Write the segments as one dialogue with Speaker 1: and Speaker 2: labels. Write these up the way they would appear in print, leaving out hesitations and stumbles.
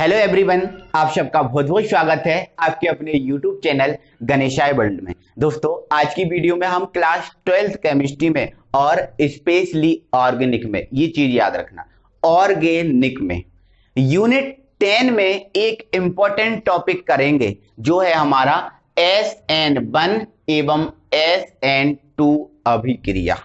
Speaker 1: Hello everyone, आप सबका बहुत बहुत स्वागत है आपके अपने यूट्यूब चैनल गणेशाय वर्ल्ड में। दोस्तों, आज की वीडियो में हम क्लास 12th केमिस्ट्री में और स्पेशली ऑर्गेनिक में, ये चीज याद रखना, ऑर्गेनिक में यूनिट 10 में एक इंपॉर्टेंट टॉपिक करेंगे जो है हमारा SN1 एवं SN2 अभिक्रिया।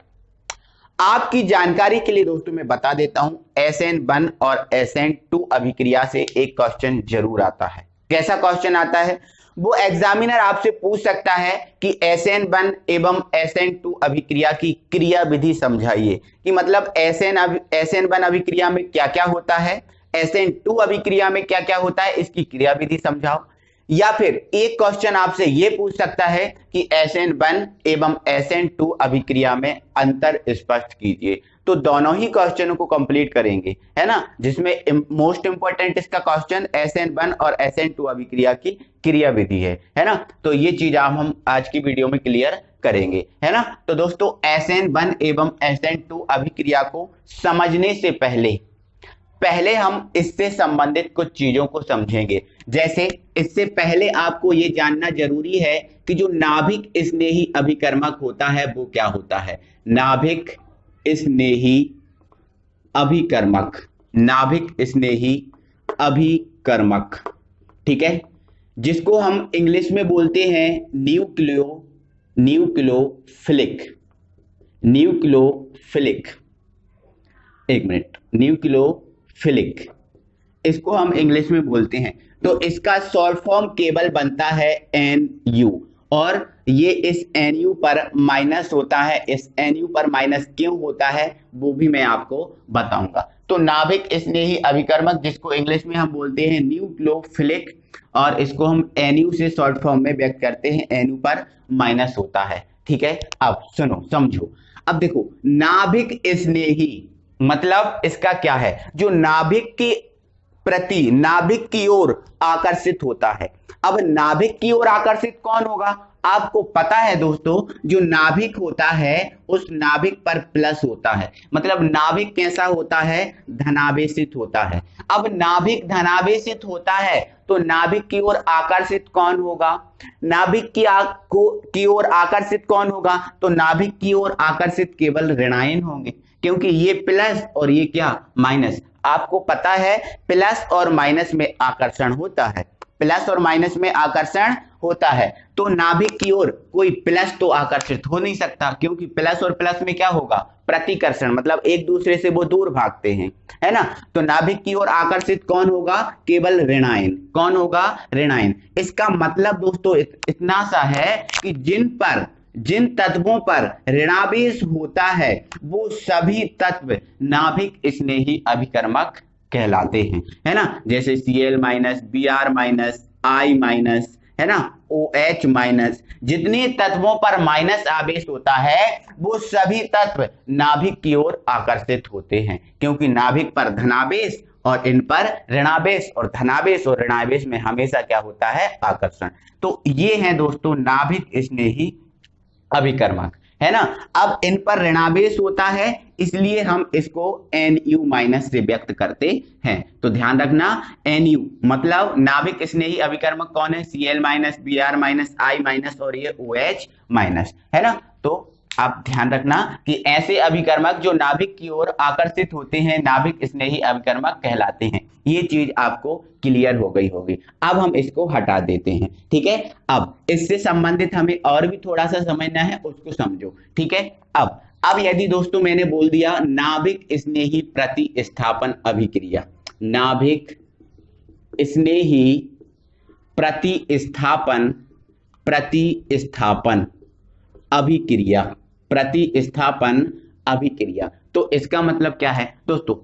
Speaker 1: आपकी जानकारी के लिए दोस्तों मैं बता देता हूं, SN1 और SN2 अभिक्रिया से एक क्वेश्चन जरूर आता है। कैसा क्वेश्चन आता है? वो एग्जामिनर आपसे पूछ सकता है कि SN1 एवं SN2 अभिक्रिया की क्रिया विधि समझाइए, कि मतलब SN1 अभिक्रिया में क्या क्या होता है, SN2 अभिक्रिया में क्या क्या होता है, इसकी क्रिया विधि समझाओ। या फिर एक क्वेश्चन आपसे यह पूछ सकता है कि SN1 एवं SN2 अभिक्रिया में अंतर स्पष्ट कीजिए। तो दोनों ही क्वेश्चनों को कंप्लीट करेंगे, है ना, जिसमें मोस्ट इंपॉर्टेंट इसका क्वेश्चन SN1 और SN2 अभिक्रिया की क्रिया विधि है ना। तो ये चीज हम आज की वीडियो में क्लियर करेंगे, है ना। तो दोस्तों, SN1 एवं SN2 अभिक्रिया को समझने से पहले हम इससे संबंधित कुछ चीजों को समझेंगे। जैसे इससे पहले आपको यह जानना जरूरी है कि जो नाभिक स्नेही अभिकर्मक होता है वो क्या होता है। नाभिक स्नेही अभिकर्मक, नाभिक स्नेही अभिकर्मक, ठीक है, जिसको हम इंग्लिश में बोलते हैं न्यूक्लियोफिलिक। एक मिनट, न्यूक्लियोफिलिक, इसको हम इंग्लिश में बोलते हैं। तो इसका शॉर्ट फॉर्म केवल बनता है NU, और ये इस NU पर माइनस होता है। इस NU पर माइनस क्यों होता है वो भी मैं आपको बताऊंगा। तो नाभिक स्नेही अभिकर्मक, जिसको इंग्लिश में हम बोलते हैं न्यूक्लियोफिलिक, और इसको हम NU से शॉर्ट फॉर्म में व्यक्त करते हैं, NU पर माइनस होता है, ठीक है। अब सुनो, समझो। अब देखो, नाभिक स्नेही मतलब इसका क्या है, जो नाभिक की प्रति, नाभिक की ओर आकर्षित होता है। अब नाभिक की ओर आकर्षित कौन होगा? आपको पता है दोस्तों, जो नाभिक होता है उस नाभिक पर प्लस होता है। मतलब नाभिक कैसा होता है? धनावेशित होता है। अब नाभिक धनावेशित होता है तो नाभिक की ओर आकर्षित कौन होगा? नाभिक की ओर आकर्षित कौन होगा? तो नाभिक की ओर आकर्षित केवल ऋणायन होंगे, क्योंकि ये प्लस और ये क्या, माइनस। आपको पता है प्लस और माइनस में आकर्षण होता है, प्लस और माइनस में आकर्षण होता है। तो नाभिक की ओर कोई प्लस तो आकर्षित हो नहीं सकता, क्योंकि प्लस और प्लस में क्या होगा, प्रतिकर्षण, मतलब एक दूसरे से वो दूर भागते हैं, है ना। तो नाभिक की ओर आकर्षित कौन होगा? केवल ऋणायन। कौन होगा? ऋणायन। इसका मतलब दोस्तों इतना सा है कि जिन तत्वों पर ऋणावेश होता है वो सभी तत्व नाभिक स्नेही अभिकर्मक कहलाते हैं, है ना। जैसे Cl-, Br-, I-, है ना, OH-, जितने तत्वों पर माइनस आवेश होता है वो सभी तत्व नाभिक की ओर आकर्षित होते हैं, क्योंकि नाभिक पर धनावेश और इन पर ऋणावेश, और धनावेश और ऋणावेश में हमेशा क्या होता है? आकर्षण। तो ये है दोस्तों नाभिक स्नेही अभिकर्मक, है ना। अब इन पर ऋणावेश होता है, इसलिए हम इसको NU- से व्यक्त करते हैं। तो ध्यान रखना, NU मतलब नाभिक स्नेही अभिकर्मक कौन है? Cl-, Br-, I- और ये OH-, है ना। तो आप ध्यान रखना कि ऐसे अभिकर्मक जो नाभिक की ओर आकर्षित होते हैं नाभिक स्नेही अभिकर्मक कहलाते हैं। ये चीज आपको क्लियर हो गई होगी। अब हम इसको हटा देते हैं, ठीक है। अब इससे संबंधित हमें और भी थोड़ा सा समझना है, उसको समझो, ठीक है। अब यदि दोस्तों मैंने बोल दिया नाभिक स्नेही प्रतिस्थापन अभिक्रिया, नाभिक स्नेही प्रतिस्थापन अभिक्रिया, तो इसका मतलब क्या है दोस्तों?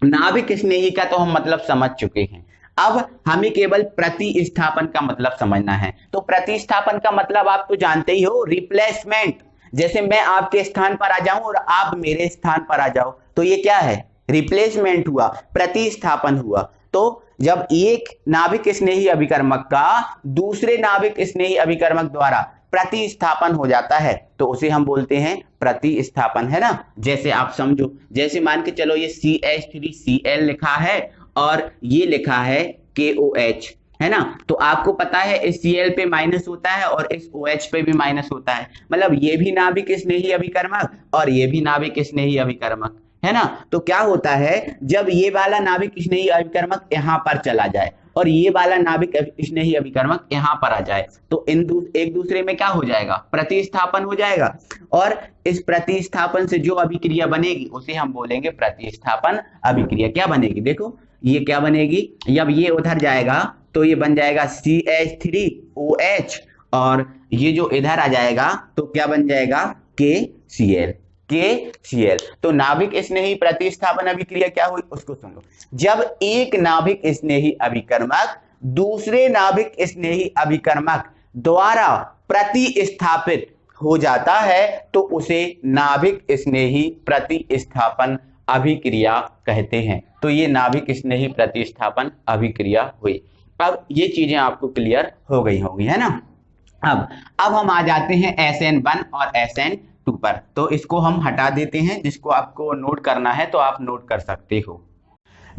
Speaker 1: नाभिक स्नेही का तो हम मतलब समझ चुके हैं। अब हमें केवल प्रतिस्थापन का मतलब समझना है। तो प्रतिस्थापन का मतलब आप तो जानते ही हो, रिप्लेसमेंट। जैसे मैं आपके स्थान पर आ जाऊं और आप मेरे स्थान पर आ जाओ, तो ये क्या है? रिप्लेसमेंट हुआ, प्रतिस्थापन हुआ। तो जब एक नाभिक स्नेही अभिकर्मक का दूसरे नाभिक स्नेही अभिकर्मक द्वारा प्रतिस्थापन हो जाता है तो उसे हम बोलते हैं प्रतिस्थापन, है ना। जैसे आप समझो, जैसे मान के चलो ये CH3Cl लिखा है और ये लिखा है KOH, है ना। तो आपको पता है इस Cl पे माइनस होता है और इस OH पे भी माइनस होता है, मतलब ये भी नाभिक स्नेही अभिकर्मक और ये भी नाभिक स्नेही अभिकर्मक, है ना। तो क्या होता है जब ये वाला नाभिक स्नेही अभिकर्मक यहाँ पर चला जाए और ये वाला नाभिक स्नेही अभिकर्मक यहाँ पर आ जाए तो एक दूसरे में क्या हो जाएगा, प्रतिस्थापन हो जाएगा। और इस प्रतिस्थापन से जो अभिक्रिया बनेगी उसे हम बोलेंगे प्रतिस्थापन अभिक्रिया। क्या बनेगी, देखो ये क्या बनेगी, जब ये उधर जाएगा तो ये बन जाएगा CH3OH और ये जो इधर आ जाएगा तो क्या बन जाएगा, KCl। तो नाभिक स्नेही प्रतिस्थापन अभिक्रिया क्या हुई उसको सुन लो। जब एक नाभिक स्नेही अभिकर्मक दूसरे नाभिक स्नेही अभिकर्मक द्वारा प्रतिस्थापित हो जाता है तो उसे नाभिक स्नेही प्रतिस्थापन अभिक्रिया कहते हैं। तो ये नाभिक स्नेही प्रतिस्थापन अभिक्रिया हुई। अब ये चीजें आपको क्लियर हो गई होंगी, है ना। अब हम आ जाते हैं SN1 और SN2 पर। तो इसको हम हटा देते हैं, जिसको आपको नोट करना है तो आप नोट कर सकते हो।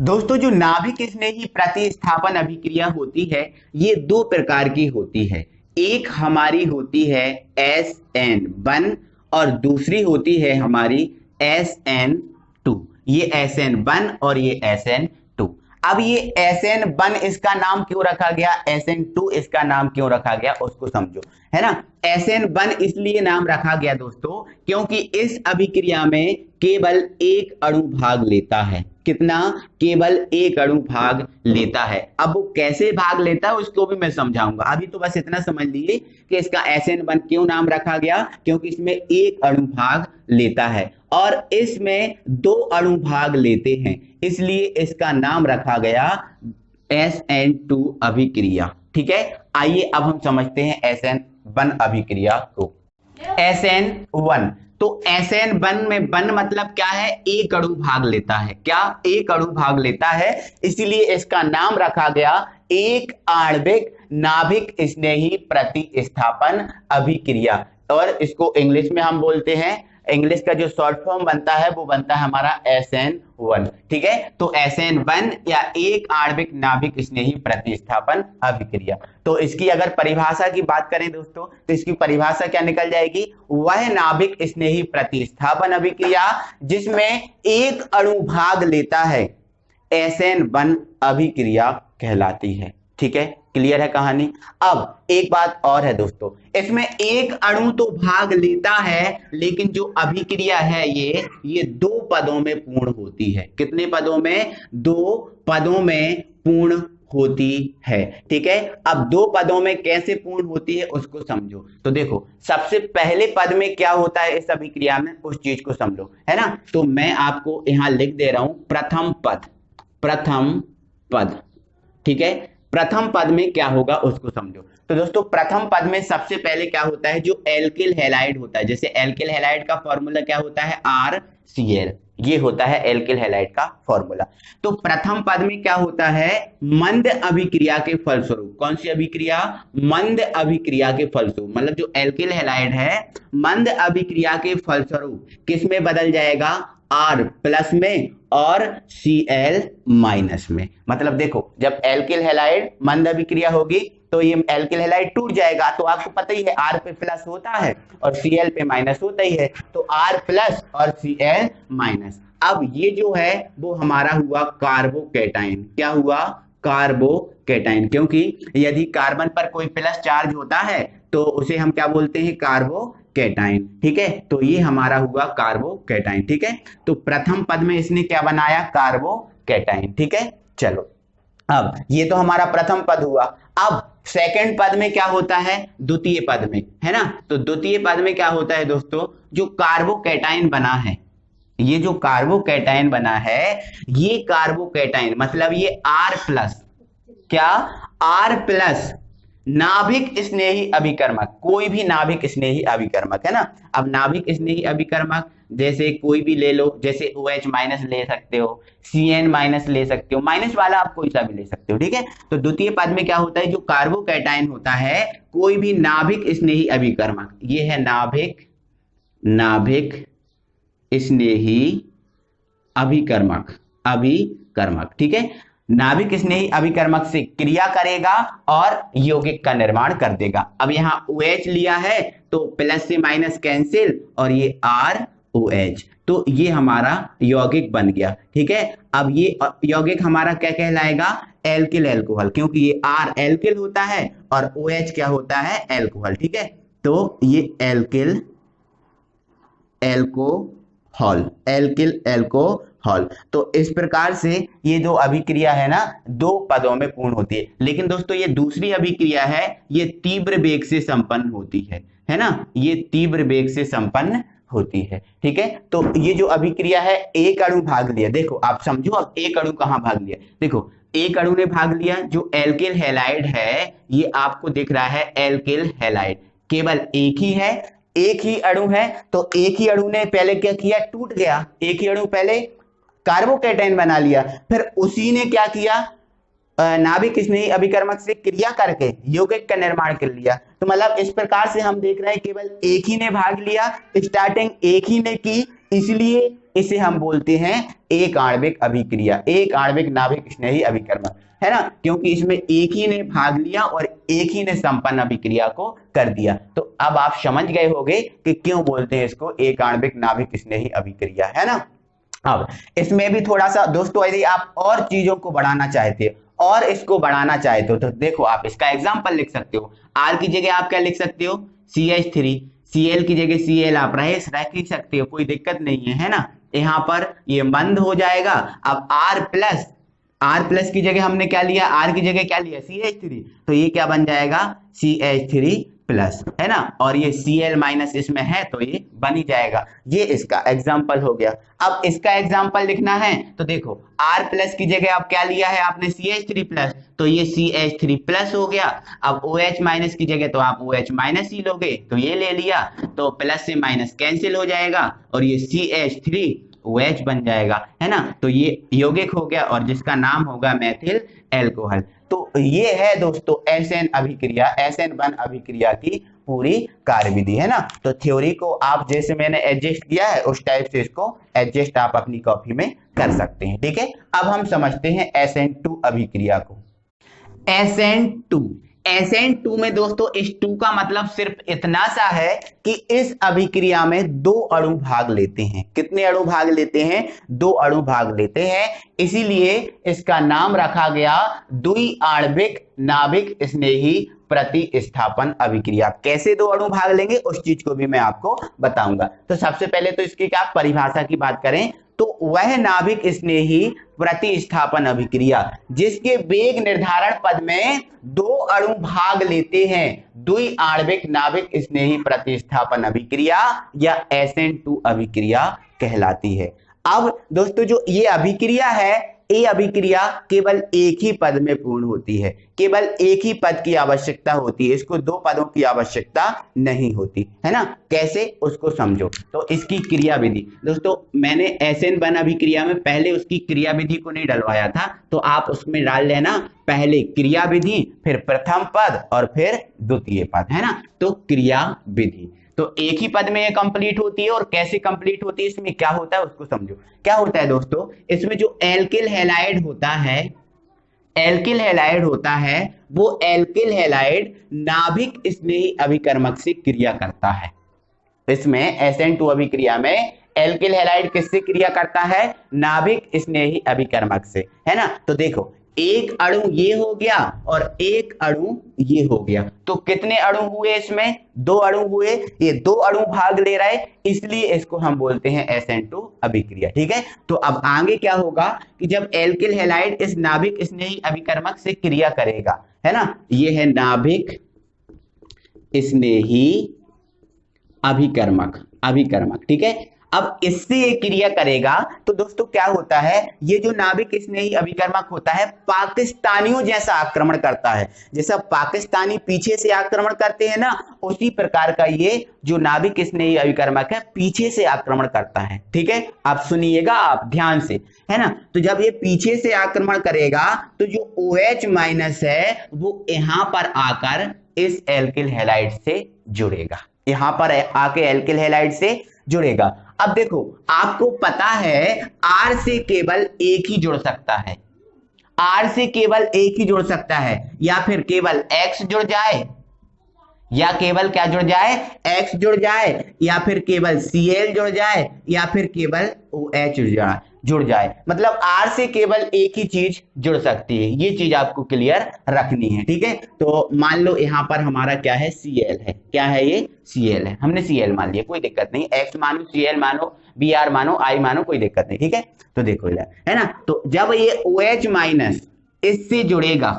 Speaker 1: दोस्तों जो नाभिक स्नेही प्रतिस्थापन अभिक्रिया होती है ये दो प्रकार की होती है। एक हमारी होती है SN1 और दूसरी होती है हमारी SN2। ये SN1 और ये SN2। अब ये SN1 इसका नाम क्यों रखा गया, SN2 इसका नाम क्यों रखा गया उसको समझो, है ना। SN1 इसलिए नाम रखा गया दोस्तों क्योंकि इस अभिक्रिया में केवल एक अणु भाग लेता है। कितना, केवल एक अणु भाग लेता है। अब वो कैसे भाग लेता है उसको भी मैं समझाऊंगा, अभी तो बस इतना समझ लीजिए कि इसका SN1 क्यों नाम रखा गया, क्योंकि इसमें एक अणु भाग लेता है और इसमें दो अणु भाग लेते हैं, इसलिए इसका नाम रखा गया SN2 अभिक्रिया। ठीक है, आइए अब हम समझते हैं SN1 अभिक्रिया को। SN1, तो SN1 में वन मतलब क्या है, एक अणु भाग लेता है। क्या, एक अणु भाग लेता है, इसीलिए इसका नाम रखा गया एक आणविक नाभिक स्नेही प्रतिस्थापन अभिक्रिया। और इसको इंग्लिश में हम बोलते हैं, इंग्लिश का जो शॉर्ट फॉर्म बनता है वो बनता है हमारा SN1। ठीक है, तो SN1 या एक आणविक नाभिक स्नेही प्रतिस्थापन अभिक्रिया। तो इसकी अगर परिभाषा की बात करें दोस्तों तो इसकी परिभाषा क्या निकल जाएगी, वह नाभिक स्नेही प्रतिस्थापन अभिक्रिया जिसमें एक अणु भाग लेता है SN1 अभिक्रिया कहलाती है। ठीक है, क्लियर है कहानी। अब एक बात और है दोस्तों, इसमें एक अणु तो भाग लेता है लेकिन जो अभिक्रिया है ये दो पदों में पूर्ण होती है। कितने पदों में, दो पदों में पूर्ण होती है। ठीक है, अब दो पदों में कैसे पूर्ण होती है उसको समझो। तो देखो सबसे पहले पद में क्या होता है इस अभिक्रिया में, उस चीज को समझो, है ना। तो मैं आपको यहां लिख दे रहा हूं प्रथम पद, प्रथम पद। ठीक है, प्रथम पद में क्या होगा उसको समझो। तो दोस्तों प्रथम पद में सबसे पहले क्या होता है, जो एल्किल हैलाइड होता है, जैसे एल्किल हैलाइड का फॉर्मूला क्या होता है, RCl, ये होता है एल्किल हैलाइड का फॉर्मूला। तो प्रथम पद में क्या होता है, मंद अभिक्रिया के फलस्वरूप, कौन सी अभिक्रिया, मंद अभिक्रिया के फलस्वरूप, मतलब जो एल्किल हैलाइड है मंद अभिक्रिया के फलस्वरूप किस में बदल जाएगा, R प्लस में और Cl माइनस में। मतलब देखो जब एल्किल हैलाइड मंद अभिक्रिया होगी तो ये एल्किल हैलाइड टूट जाएगा, तो आपको पता ही है R पे प्लस होता है और Cl पे माइनस होता ही है, तो R प्लस और Cl माइनस। अब ये जो है वो हमारा हुआ कार्बोकैटायन। क्या हुआ, कार्बोकैटायन, क्योंकि यदि कार्बन पर कोई प्लस चार्ज होता है तो उसे हम क्या बोलते हैं, कार्बोकैटायन। ठीक है, तो ये हमारा हुआ कार्बोकैटायन। ठीक है, तो प्रथम पद में इसने क्या बनाया, कार्बोकैटायन। ठीक है, चलो अब ये तो हमारा प्रथम पद हुआ। अब सेकंड पद में क्या होता है, द्वितीय पद में, है ना। तो द्वितीय पद में क्या होता है दोस्तों, जो कार्बोकैटायन बना है, ये जो कार्बोकैटायन बना है ये कार्बोकैटायन मतलब ये R प्लस, क्या, R प्लस नाभिक स्नेही अभिकर्मक, कोई भी नाभिक स्नेही अभिकर्मक, है ना। अब नाभिक स्नेही अभिकर्मक जैसे कोई भी ले लो, जैसे OH माइनस ले सकते हो, Cn माइनस ले सकते हो, माइनस वाला आप कोई सा भी ले सकते हो। ठीक है, तो द्वितीय पद में क्या होता है, जो कार्बोकैटायन होता है कोई भी नाभिक स्नेही अभिकर्मक, ये है नाभिक स्नेही अभिकर्मक। ठीक है, नाभिक स्नेही अभिकर्मक से क्रिया करेगा और यौगिक का निर्माण कर देगा। अब यहाँ OH लिया है तो प्लस से माइनस कैंसिल और ये ROH, तो ये हमारा यौगिक बन गया। ठीक है, अब ये यौगिक हमारा क्या कहलाएगा? एल्किल एल्कोहल, क्योंकि ये R एल्किल होता है और OH क्या होता है? एल्कोहल। ठीक है, तो ये एल्किल एल्कोहल, एल्किल एल्कोहल। तो इस प्रकार से ये जो अभिक्रिया है ना, दो पदों में पूर्ण होती है। लेकिन दोस्तों ये दूसरी अभिक्रिया है, ये तीव्र वेग से संपन्न होती है ना, ये तीव्र वेग से संपन्न होती है। ठीक है, तो ये जो अभिक्रिया है, एक अणु भाग लिया। देखो आप समझो, अब एक अणु कहां भाग लिया? देखो एक अणु ने भाग लिया, जो एल्किल हैलाइड है, ये आपको दिख रहा है एल्किल हैलाइड, केवल एक ही है, एक ही अणु है। तो एक ही अणु ने पहले क्या किया? टूट गया। एक ही अणु पहले कार्बोकैटायन बना लिया, फिर उसी ने क्या किया? नाभिक स्नेही अभिकर्मक से क्रिया करके यौगिक का निर्माण कर लिया। तो मतलब इस प्रकार से हम देख रहे हैं केवल एक ही ने भाग लिया, स्टार्टिंग एक ही ने की, इसलिए इसे हम बोलते हैं एक आणविक अभिक्रिया, एक आणविक नाभिक स्नेही अभिकर्मक, है ना, क्योंकि इसमें एक ही ने भाग लिया और एक ही ने संपन्न अभिक्रिया को कर दिया। तो अब आप समझ गए होंगे कि क्यों बोलते हैं इसको एक आणविक नाभिक स्नेही अभिक्रिया, है ना। अब इसमें भी थोड़ा सा दोस्तों, यदि आप और चीजों को बढ़ाना चाहते हो और इसको बढ़ाना चाहते हो तो देखो आप इसका एग्जांपल लिख सकते हो। R की जगह आप क्या लिख सकते हो? CH3, Cl की जगह Cl आप रख ही सकते हो, कोई दिक्कत नहीं है ना। यहाँ पर ये बंद हो जाएगा। अब R प्लस की जगह हमने क्या लिया? R की जगह क्या लिया? CH3, तो ये क्या बन जाएगा? CH3 प्लस, है ना, और ये Cl माइनस इसमें है तो ये बन ही जाएगा। ये इसका एग्जाम्पल हो गया। अब इसका एग्जाम्पल लिखना है तो देखो R प्लस की जगह आप क्या लिया है आपने? CH3 प्लस, तो ये CH3 प्लस हो गया। अब OH माइनस की जगह तो आप OH माइनस ही लोगे, तो ये ले लिया, तो प्लस से माइनस कैंसिल हो जाएगा और ये CH3 OH बन जाएगा, है ना। तो ये यौगिक हो गया और जिसका नाम होगा मेथिल एल्कोहल। तो ये है दोस्तों SN अभिक्रिया, SN1 अभिक्रिया की पूरी कार्यविधि, है ना। तो थ्योरी को आप जैसे मैंने एडजस्ट किया है उस टाइप से इसको एडजस्ट आप अपनी कॉपी में कर सकते हैं। ठीक है, अब हम समझते हैं SN2 अभिक्रिया को। SN2 में दोस्तों इस 2 का मतलब सिर्फ इतना सा है कि इस अभिक्रिया में 2 अणु भाग लेते हैं। कितने अणु भाग लेते हैं? 2 अणु भाग लेते हैं, इसीलिए इसका नाम रखा गया द्विआण्विक नाभिक स्नेही प्रतिस्थापन अभिक्रिया। कैसे 2 अणु भाग लेंगे उस चीज को भी मैं आपको बताऊंगा। तो सबसे पहले तो इसकी क्या परिभाषा की बात करें तो वह नाभिक स्नेही प्रतिस्थापन अभिक्रिया जिसके वेग निर्धारण पद में 2 अणु भाग लेते हैं, द्विआण्विक नाभिक स्नेही प्रतिस्थापन अभिक्रिया या SN2 अभिक्रिया कहलाती है। अब दोस्तों जो ये अभिक्रिया है, ये अभिक्रिया केवल एक ही पद में पूर्ण होती है, केवल एक ही पद की आवश्यकता होती है, इसको 2 पदों की आवश्यकता नहीं होती, है ना। कैसे उसको समझो। तो इसकी क्रिया विधि दोस्तों, मैंने SN1 अभिक्रिया में पहले उसकी क्रिया विधि को नहीं डलवाया था, तो आप उसमें डाल लेना पहले क्रिया विधि, फिर प्रथम पद और फिर द्वितीय पद, है ना। तो क्रिया विधि तो एक ही पद में ये कंप्लीट होती है। और कैसे कंप्लीट होती है, इसमें क्या होता है उसको समझो। क्या होता है दोस्तों, इसमें जो एल्किल हैलाइड होता है, एल्किल हैलाइड होता है, वो एल्किल हैलाइड नाभिक स्नेही अभिकर्मक से क्रिया करता है। इसमें SN2 अभिक्रिया में एल्किल हैलाइड किससे क्रिया करता है? नाभिक स्नेही अभिकर्मक से, है ना। तो देखो एक अणु ये हो गया और एक अणु ये हो गया, तो कितने अणु हुए? इसमें 2 अणु हुए, ये 2 अणु भाग ले रहे, इसलिए इसको हम बोलते हैं SN2 अभिक्रिया। ठीक है, तो अब आगे क्या होगा कि जब एल्किल हैलाइड इस नाभिक स्नेही अभिकर्मक से क्रिया करेगा, है ना, ये है नाभिक स्नेही अभिकर्मक, ठीक है। अब इससे ये क्रिया करेगा तो दोस्तों क्या होता है, ये जो नाभिक स्नेही अभिकर्मक होता है पाकिस्तानियों जैसा आक्रमण करता है। जैसा पाकिस्तानी पीछे से आक्रमण करते हैं ना, उसी प्रकार का ये जो नाभिक स्नेही अभिकर्मक है पीछे से आक्रमण करता है। ठीक है, आप सुनिएगा आप ध्यान से, है ना। तो जब ये पीछे से आक्रमण करेगा तो जो OH माइनस है वो यहां पर आकर इस एल्किल हैलाइड से जुड़ेगा, यहां पर आके एल्किल हैलाइड से जुड़ेगा। अब देखो आपको पता है R से केवल एक ही जुड़ सकता है, R से केवल एक ही जुड़ सकता है, या फिर केवल X जुड़ जाए, या केवल क्या जुड़ जाए, X जुड़ जाए, या फिर केवल Cl जुड़ जाए, या फिर केवल OH जुड़ जाए। मतलब R से केवल एक ही चीज जुड़ सकती है, ये चीज आपको क्लियर रखनी है, ठीक है। तो मान लो यहां पर हमारा क्या है, Cl है। क्या है ये, Cl है, हमने Cl मान लिया, कोई दिक्कत नहीं, X मानो, Cl मानो, Br मानो, I मानो, कोई दिक्कत नहीं, ठीक है। तो देखो है ना, तो जब ये OH माइनस इससे जुड़ेगा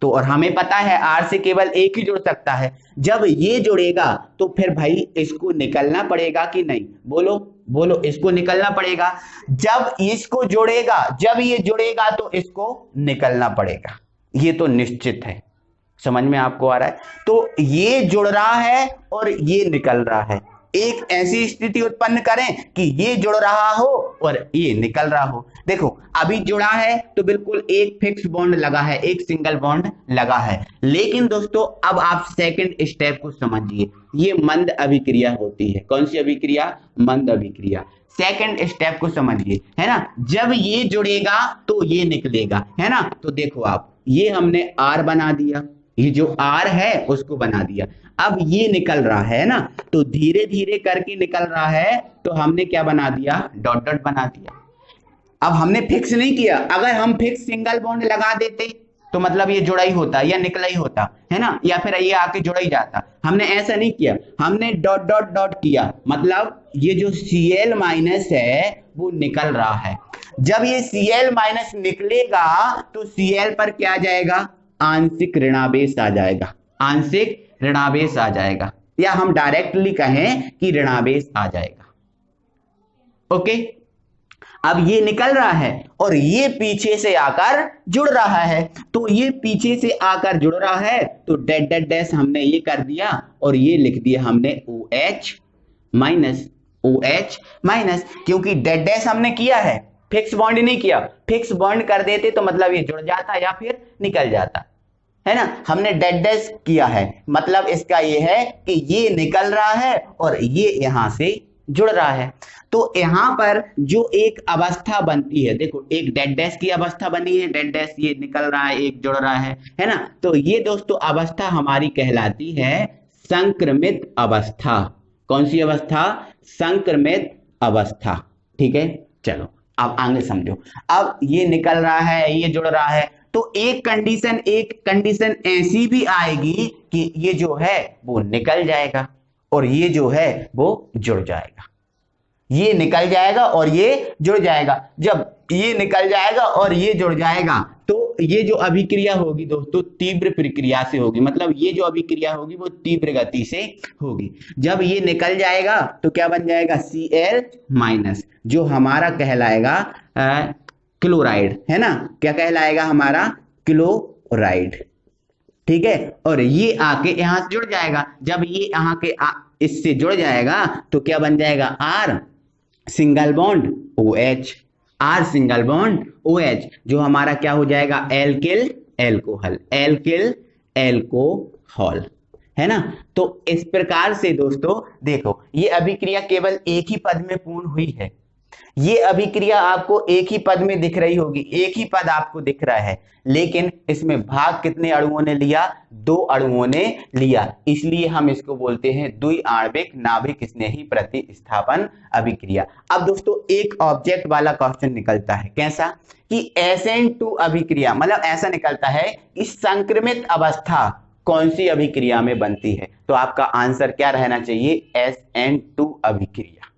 Speaker 1: तो, और हमें पता है R से केवल एक ही जुड़ सकता है, जब ये जुड़ेगा तो फिर भाई इसको निकलना पड़ेगा कि नहीं, बोलो बोलो, इसको निकलना पड़ेगा। जब इसको जोड़ेगा, जब ये जुड़ेगा तो इसको निकलना पड़ेगा, ये तो निश्चित है। समझ में आपको आ रहा है? तो ये जुड़ रहा है और ये निकल रहा है। एक ऐसी स्थिति उत्पन्न करें कि ये जुड़ रहा हो और ये निकल रहा हो। देखो अभी जुड़ा है तो बिल्कुल एक फिक्स बॉन्ड लगा है, एक सिंगल बॉन्ड लगा है। लेकिन दोस्तों अब आप सेकंड स्टेप को समझिए, ये मंद अभिक्रिया होती है। कौन सी अभिक्रिया, मंद अभिक्रिया। सेकंड स्टेप को समझिए, है ना, जब ये जुड़ेगा तो ये निकलेगा, है ना। तो देखो आप, ये हमने R बना दिया, ये जो R है उसको बना दिया। अब ये निकल रहा है ना, तो धीरे धीरे करके निकल रहा है, तो हमने क्या बना दिया, डॉट डॉट बना दिया। अब हमने फिक्स नहीं किया, अगर हम फिक्स सिंगल बॉन्ड लगा देते तो मतलब ये जुड़ा ही होता या निकला ही होता, है ना, या फिर ये आके जुड़ा ही जाता। हमने ऐसा नहीं किया, हमने डॉट डॉट डॉट किया, मतलब ये जो Cl माइनस है वो निकल रहा है। जब ये Cl माइनस निकलेगा तो Cl पर क्या आ जाएगा, आंशिक ऋणावेश आ जाएगा, आंशिक ऋणावेश आ जाएगा, या हम डायरेक्टली कहें कि ऋणावेश आ जाएगा। ओके, अब ये निकल रहा है और ये पीछे से आकर जुड़ रहा है, तो ये पीछे से आकर जुड़ रहा है तो डैट डैट डैश हमने ये कर दिया और ये लिख दिया हमने OH माइनस, OH माइनस, क्योंकि डैट डैश हमने किया है, फिक्स बॉन्ड नहीं किया। फिक्स बॉन्ड कर देते तो मतलब ये जुड़ जाता या फिर निकल जाता, है ना। हमने डैट डैश किया है, मतलब इसका ये है कि ये निकल रहा है और ये यहां से जुड़ रहा है। तो यहां पर जो एक अवस्था बनती है, देखो एक डैट डैश की अवस्था बनी है, डैट डैश ये निकल रहा है, एक जुड़ रहा है ना। तो ये दोस्तों अवस्था हमारी कहलाती है संक्रमित अवस्था। कौन सी अवस्था, संक्रमित अवस्था, ठीक है। चलो अब आगे समझो, अब ये निकल रहा है, ये जुड़ रहा है, तो एक कंडीशन ऐसी भी आएगी कि ये जो है वो निकल जाएगा और ये जो है वो जुड़ जाएगा। ये निकल जाएगा और ये जुड़ जाएगा। जब ये निकल जाएगा और ये जुड़ जाएगा तो ये जो अभिक्रिया होगी दोस्तों तीव्र प्रक्रिया से होगी, मतलब ये जो अभिक्रिया होगी वो तीव्र गति से होगी। जब ये निकल जाएगा तो क्या बन जाएगा, Cl माइनस, जो हमारा कहलाएगा क्लोराइड, है ना। क्या कहलाएगा हमारा, क्लोराइड, ठीक है। और ये आके यहां से जुड़ जाएगा, जब ये यहाँ के इससे जुड़ जाएगा तो क्या बन जाएगा, R single bond OH, R single bond OH, जो हमारा क्या हो जाएगा, एल्किल एल्कोहल, एल्किल एल्कोहल, है ना। तो इस प्रकार से दोस्तों देखो ये अभिक्रिया केवल एक ही पद में पूर्ण हुई है। ये अभिक्रिया आपको एक ही पद में दिख रही होगी, एक ही पद आपको दिख रहा है, लेकिन इसमें भाग कितने अणुओं ने लिया, 2 अणुओं ने लिया, इसलिए हम इसको बोलते हैं द्विआण्विक नाभिक स्नेही प्रतिस्थापन अभिक्रिया। अब दोस्तों एक ऑब्जेक्ट वाला क्वेश्चन निकलता है, कैसा कि SN2 अभिक्रिया, मतलब ऐसा निकलता है कि संक्रमित अवस्था कौन सी अभिक्रिया में बनती है, तो आपका आंसर क्या रहना चाहिए, SN2 अभिक्रिया,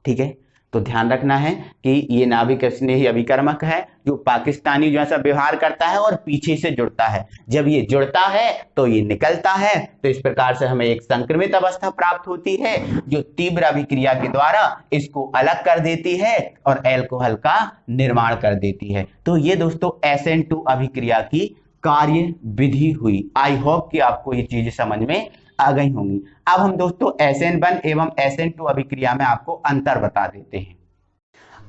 Speaker 1: ठीक है। तो ध्यान रखना है कि ये नाभिक स्नेही अभिकर्मक है जो पाकिस्तानी जैसा व्यवहार करता है और पीछे से जुड़ता है। जब ये जुड़ता है तो ये निकलता है, तो इस प्रकार से हमें एक संक्रमित अवस्था प्राप्त होती है जो तीव्र अभिक्रिया के द्वारा इसको अलग कर देती है और अल्कोहल का निर्माण कर देती है। तो ये दोस्तों SN2 अभिक्रिया की कार्य विधि हुई। आई होप कि आपको ये चीजें समझ में आ गई होंगी। अब हम दोस्तों SN1 एवं SN2 अभिक्रिया में आपको अंतर बता देते हैं।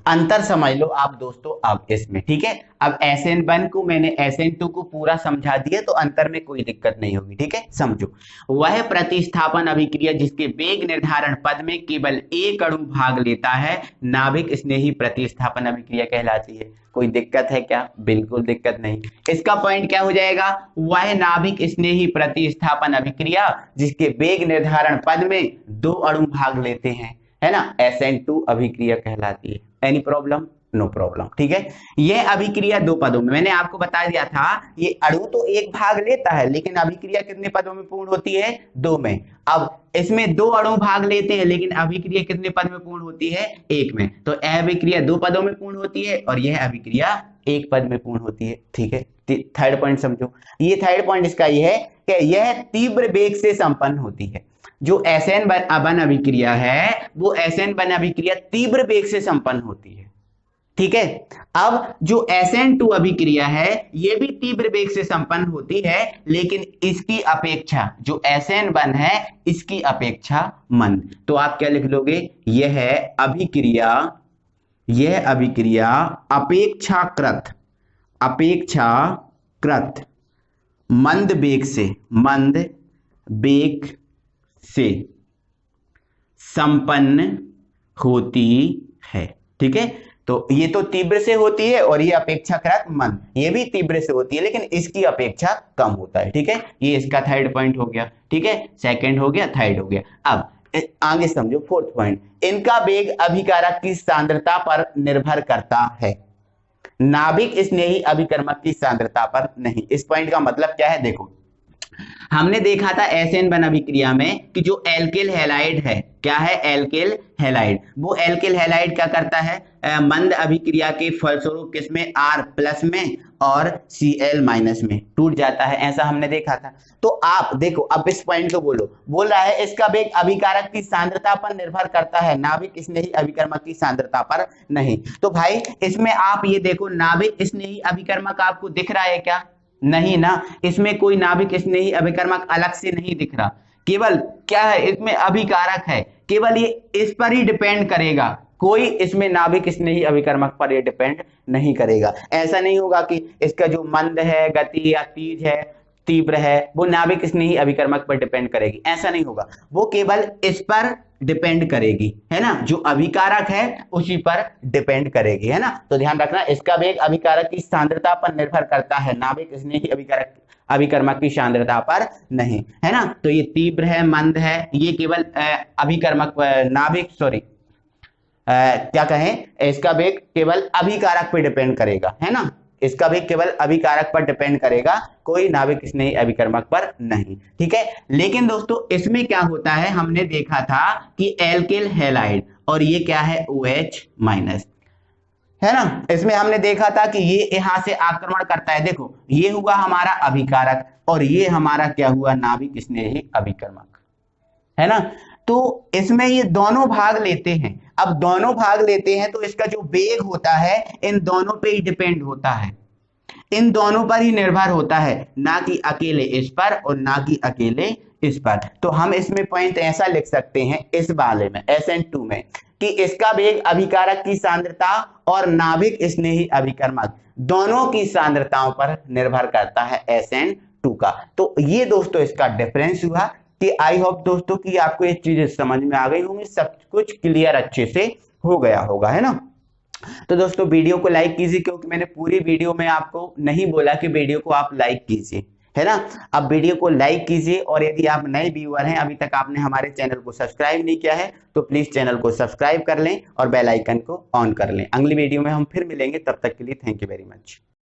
Speaker 1: अंतर समझ लो आप दोस्तों अब इसमें, ठीक है। अब SN1 को मैंने SN2 को पूरा समझा दिया, तो अंतर में कोई दिक्कत नहीं होगी, ठीक है। समझो, वह प्रतिस्थापन अभिक्रिया जिसके वेग निर्धारण पद में केवल एक अणु भाग लेता है नाभिक स्नेही प्रतिस्थापन अभिक्रिया कहलाती है। कोई दिक्कत है क्या? बिल्कुल दिक्कत नहीं। इसका पॉइंट क्या हो जाएगा? वह नाभिक स्नेही प्रतिस्थापन अभिक्रिया जिसके वेग निर्धारण पद में दो अणु भाग लेते हैं, है ना, SN2 अभिक्रिया कहलाती है। Any problem? नो प्रॉब्लम, ठीक है। यह अभिक्रिया दो पदों में, मैंने आपको बता दिया था, ये अणु तो एक भाग लेता है लेकिन अभिक्रिया कितने पदों में पूर्ण होती है? दो में। अब इसमें दो अणु भाग लेते हैं लेकिन अभिक्रिया कितने पद में पूर्ण होती है? एक में। तो यह अभिक्रिया दो पदों में पूर्ण होती है और यह अभिक्रिया एक पद में पूर्ण होती है, ठीक है। थर्ड पॉइंट समझो, ये थर्ड पॉइंट इसका ये है कि यह तीव्र वेग से संपन्न होती है। जो SN1 अभिक्रिया है वो SN1 अभिक्रिया तीव्र वेग से संपन्न होती है, ठीक है। अब जो SN2 अभिक्रिया है ये भी तीव्र वेग से संपन्न होती है लेकिन इसकी अपेक्षा, जो SN1 है इसकी अपेक्षा मंद। तो आप क्या लिख लोगे? यह अभिक्रिया अपेक्षाकृत मंद वेग से संपन्न होती है, ठीक है। तो ये तो तीव्र से होती है और ये अपेक्षाकृत मंद, ये भी तीव्र से होती है लेकिन इसकी अपेक्षा कम होता है, ठीक है। ये इसका थर्ड पॉइंट हो गया, ठीक है। सेकंड हो गया, थर्ड हो गया। अब आगे समझो फोर्थ पॉइंट, इनका वेग अभिकारक की सांद्रता पर निर्भर करता है, नाभिक स्नेही अभिकर्मक की सांद्रता पर नहीं। इस पॉइंट का मतलब क्या है? देखो, हमने देखा था SN1 अभिक्रिया में कि जो एल्किल हैलाइड है, क्या है? Alkyl halide. वो एल्किल हैलाइड क्या करता है? मंद अभिक्रिया के फलस्वरूप किसमें? R+ में और Cl- में टूट जाता है, ऐसा हमने देखा था। तो आप देखो, अब इस पॉइंट को बोल रहा है इसका वेग अभिकारक की सांद्रता पर निर्भर करता है, नाभिक स्नेही अभिकर्मक की सांद्रता पर नहीं। तो भाई इसमें आप ये देखो, नाभिक स्नेही अभिकर्मक आपको दिख रहा है क्या? नहीं ना, इसमें कोई नाभिक स्नेही अभिकर्मक अलग से नहीं दिख रहा, केवल क्या है इसमें? अभिकारक है, केवल ये इस पर ही डिपेंड करेगा, कोई इसमें नाभिक स्नेही अभिकर्मक पर ये डिपेंड नहीं करेगा। ऐसा नहीं होगा कि इसका जो मंद है, गति या तेज है, तीव्र है, वो नाभिक स्नेही अभिकर्मक पर डिपेंड करेगी, ऐसा नहीं होगा। वो केवल इस पर डिपेंड करेगी, है ना, जो अभिकारक है उसी पर डिपेंड करेगी, है ना। तो ध्यान रखना, इसका वेग अभिकारक की सांद्रता पर निर्भर करता है, नाभिक स्नेही अभिकर्मक की सांद्रता पर नहीं, है ना। तो ये तीव्र है, मंद है, ये केवल अभिकर्मक नाभिक क्या कहें, इसका वेग केवल अभिकारक पर डिपेंड करेगा, है ना। इसका भी केवल अभिकारक पर डिपेंड करेगा, कोई नाभिक स्नेही अभिकर्मक पर नहीं, ठीक है। लेकिन दोस्तों इसमें क्या होता है, हमने देखा था कि एल्किल हैलाइड और ये क्या है? OH-, है ना। इसमें हमने देखा था कि ये यहां से आक्रमण करता है, देखो ये हुआ हमारा अभिकारक और ये हमारा क्या हुआ? नाभिक स्नेही अभिकर्मक, है ना। तो इसमें ये दोनों भाग लेते हैं। अब दोनों भाग लेते हैं तो इसका जो वेग होता है इन दोनों पे ही डिपेंड होता है, इन दोनों पर ही निर्भर होता है, ना कि अकेले इस पर और ना कि अकेले इस पर। तो हम इसमें पॉइंट ऐसा लिख सकते हैं इस वाले में, SN2 में, कि इसका वेग अभिकारक की सांद्रता और नाभिक स्नेही अभिकर्मक दोनों की सांद्रताओं पर निर्भर करता है SN2 का। तो ये दोस्तों इसका डिफरेंस हुआ। कि आई होप दोस्तों कि आपको ये चीजें समझ में आ गई होंगी, सब कुछ क्लियर अच्छे से हो गया होगा, है ना। तो दोस्तों वीडियो को लाइक कीजिए, क्योंकि मैंने पूरी वीडियो में आपको नहीं बोला कि वीडियो को आप लाइक कीजिए, है ना। अब वीडियो को लाइक कीजिए और यदि आप नए व्यूअर हैं, अभी तक आपने हमारे चैनल को सब्सक्राइब नहीं किया है तो प्लीज चैनल को सब्सक्राइब कर लें और बेल आइकन को ऑन कर लें। अगली वीडियो में हम फिर मिलेंगे, तब तक के लिए थैंक यू वेरी मच।